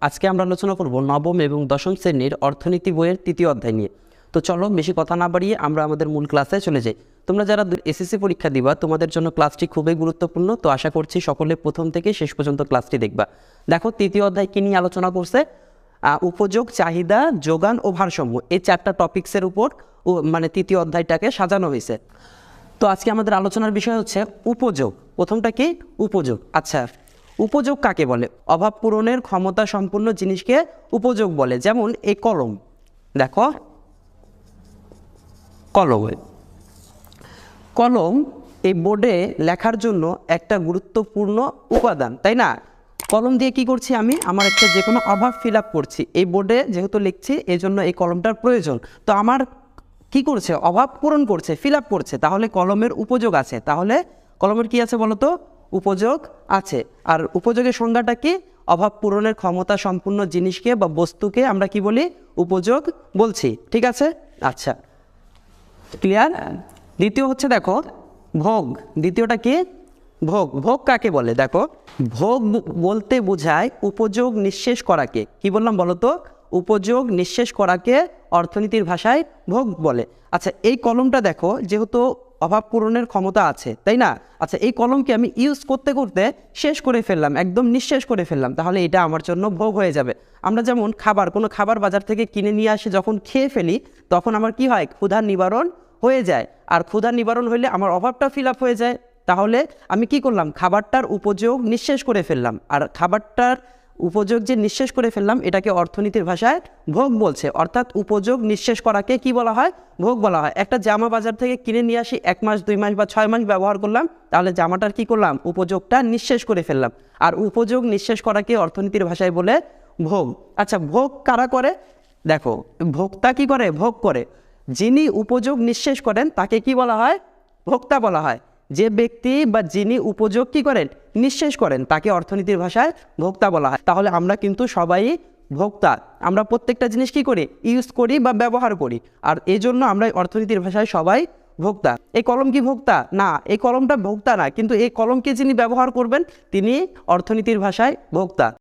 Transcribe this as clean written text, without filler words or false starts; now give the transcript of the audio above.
আজকে আমরা আলোচনা করব নবম এবং দশম শ্রেণীর অর্থনীতি বইয়ের তৃতীয় অধ্যায় নিয়ে। তো চলো বেশি কথা না বাড়িয়ে আমরা আমাদের মূল ক্লাসে চলে যাই। তোমরা যারা এসএসসি পরীক্ষা দিবা তোমাদের জন্য ক্লাসটি খুবই গুরুত্বপূর্ণ। তো আশা করছি সকলে প্রথম থেকে শেষ পর্যন্ত ক্লাসটি দেখবা। দেখো তৃতীয় অধ্যায় কী নিয়ে আলোচনা করছে, উপযোগ, চাহিদা, যোগান ও ভারসাম্য, এই চারটা টপিক্সের উপর মানে তৃতীয় অধ্যায়টাকে সাজানো হয়েছে। তো আজকে আমাদের আলোচনার বিষয় হচ্ছে উপযোগ। প্রথমটা কি? উপযোগ। আচ্ছা, উপযোগ কাকে বলে? অভাব পূরণের ক্ষমতা সম্পন্ন জিনিসকে উপযোগ বলে। যেমন এই কলম, দেখো কলম এই বোর্ডে লেখার জন্য একটা গুরুত্বপূর্ণ উপাদান, তাই না? কলম দিয়ে কি করছি আমি? আমার একটা যে কোনো অভাব ফিল আপ করছি, এই বোর্ডে যেহেতু লিখছি এই জন্য এই কলমটার প্রয়োজন। তো আমার কি করছে? অভাব পূরণ করছে, ফিল আপ করছে। তাহলে কলমের উপযোগ আছে। তাহলে কলমের কি আছে বলো তো? উপযোগ আছে। আর উপযোগের সংজ্ঞাটা কি? অভাব পূরণের ক্ষমতা সম্পূর্ণ জিনিসকে বা বস্তুকে আমরা কি বলি? উপযোগ বলছি। ঠিক আছে? আচ্ছা, ক্লিয়ার? দ্বিতীয় হচ্ছে দেখো ভোগ। দ্বিতীয়টা কি? ভোগ। ভোগ কাকে বলে? দেখো, ভোগ বলতে বোঝায় উপযোগ নিঃশেষ করাকে। কি বললাম বলো তো? উপযোগ নিঃশেষ করাকে অর্থনীতির ভাষায় ভোগ বলে। আচ্ছা, এই কলমটা দেখো, যেহেতু অভাব পূরণের ক্ষমতা আছে, তাই না? আচ্ছা, এই কলমকে আমি ইউজ করতে করতে শেষ করে ফেললাম, একদম নিঃশেষ করে ফেললাম, তাহলে এটা আমার জন্য ভোগ হয়ে যাবে। আমরা যেমন কোনো খাবার বাজার থেকে কিনে নিয়ে আসি, যখন খেয়ে ফেলি তখন আমার কি হয়? ক্ষুধার নিবারণ হয়ে যায়। আর ক্ষুধার নিবারণ হলে আমার অভাবটা ফিল আপ হয়ে যায়। তাহলে আমি কি করলাম? খাবারটার উপযোগ নিঃশেষ করে ফেললাম। আর খাবারটার উপযোগ যে নিঃশেষ করে ফেললাম, এটাকে অর্থনীতির ভাষায় ভোগ বলছে। অর্থাৎ উপযোগ নিঃশেষ করাকে কি বলা হয়? ভোগ বলা হয়। একটা জামা বাজার থেকে কিনে নিয়ে আসি, 1 মাস 2 মাস বা 6 মাস ব্যবহার করলাম, তাহলে জামাটার কি করলাম? উপযোগটা নিঃশেষ করে ফেললাম। আর উপযোগ নিঃশেষ করাকে অর্থনীতির ভাষায় বলে ভোগ। আচ্ছা, ভোগ কারা করে? দেখো, ভোক্তা কি করে? ভোগ করে। যিনি উপযোগ নিঃশেষ করেন তাকে কি বলা হয়? ভোক্তা বলা হয়। যে ব্যক্তি বা যিনি উপযোগ কি করেন? নিঃশেষ করেন, তাকে অর্থনীতির ভাষায় ভোক্তা বলা হয়। তাহলে আমরা কিন্তু সবাই ভোক্তা। আমরা প্রত্যেকটা জিনিস কি করি? ইউজ করি বা ব্যবহার করি। আর এই জন্য আমরা অর্থনীতির ভাষায় সবাই ভোক্তা। এই কলম কি ভোক্তা? না, এই কলমটা ভোক্তা না, কিন্তু এই কলমকে যিনি ব্যবহার করবেন তিনি অর্থনীতির ভাষায় ভোক্তা।